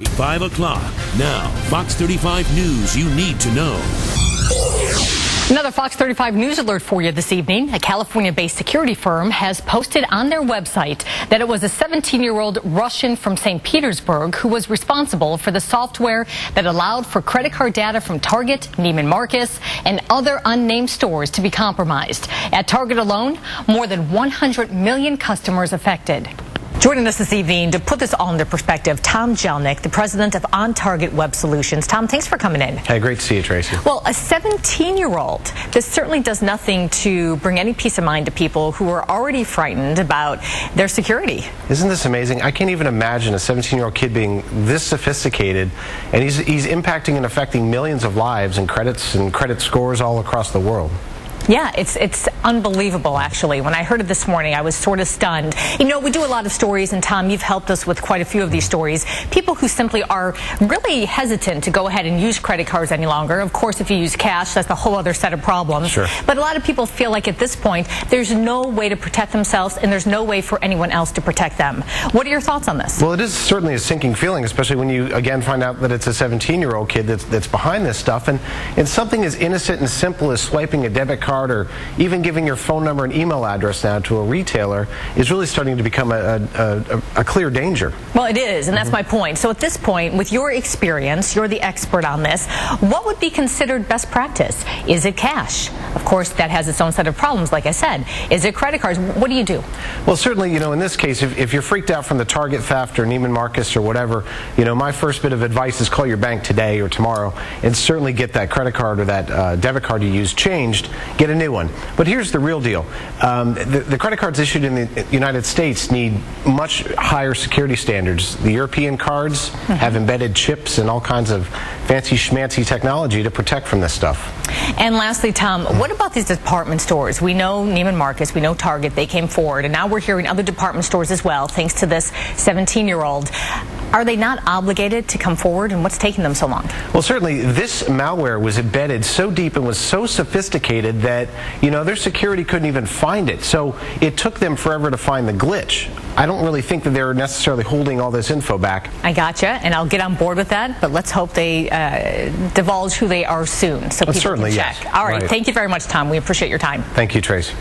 5 o'clock. Now, Fox 35 News you need to know. Another Fox 35 News alert for you this evening. A California-based security firm has posted on their website that it was a 17-year-old Russian from St. Petersburg who was responsible for the software that allowed for credit card data from Target, Neiman Marcus, and other unnamed stores to be compromised. At Target alone, more than 100 million customers affected. Joining us this evening to put this all into perspective, Tom Jelneck, the president of On Target Web Solutions. Tom, thanks for coming in. Hey, great to see you, Tracy. Well, a 17-year-old, this certainly does nothing to bring any peace of mind to people who are already frightened about their security. Isn't this amazing? I can't even imagine a 17-year-old kid being this sophisticated, and he's impacting and affecting millions of lives and credit scores all across the world. Yeah, it's unbelievable, actually. When I heard it this morning, I was sort of stunned. You know, we do a lot of stories, and Tom, you've helped us with quite a few of these stories. People who simply are really hesitant to go ahead and use credit cards any longer. Of course, if you use cash, that's a whole other set of problems. Sure. But a lot of people feel like at this point, there's no way to protect themselves, and there's no way for anyone else to protect them. What are your thoughts on this? Well, it is certainly a sinking feeling, especially when you, again, find out that it's a 17-year-old kid that's behind this stuff. And something as innocent and simple as swiping a debit card or even giving your phone number and email address now to a retailer is really starting to become a clear danger. Well, it is, and that's my point. So at this point, with your experience, you're the expert on this, what would be considered best practice? Is it cash? Of course, that has its own set of problems, like I said. Is it credit cards? What do you do? Well, certainly, in this case, if you're freaked out from the Target theft or Neiman Marcus or whatever, my first bit of advice is call your bank today or tomorrow and certainly get that credit card or that debit card you used changed, get a new one. But here's the real deal. The credit cards issued in the United States need much higher security standards. The European cards have embedded chips and all kinds of fancy schmancy technology to protect from this stuff. And lastly, Tom, what about these department stores? We know Neiman Marcus, we know Target, they came forward, and now we're hearing other department stores as well, thanks to this 17-year-old. Are they not obligated to come forward, and what's taking them so long? Well, certainly this malware was embedded so deep and was so sophisticated that, their security couldn't even find it. So it took them forever to find the glitch. I don't really think that they're necessarily holding all this info back. I gotcha, and I'll get on board with that, but let's hope they divulge who they are soon so people certainly, can check. Yes. All right, thank you very much, Tom. We appreciate your time. Thank you, Tracy.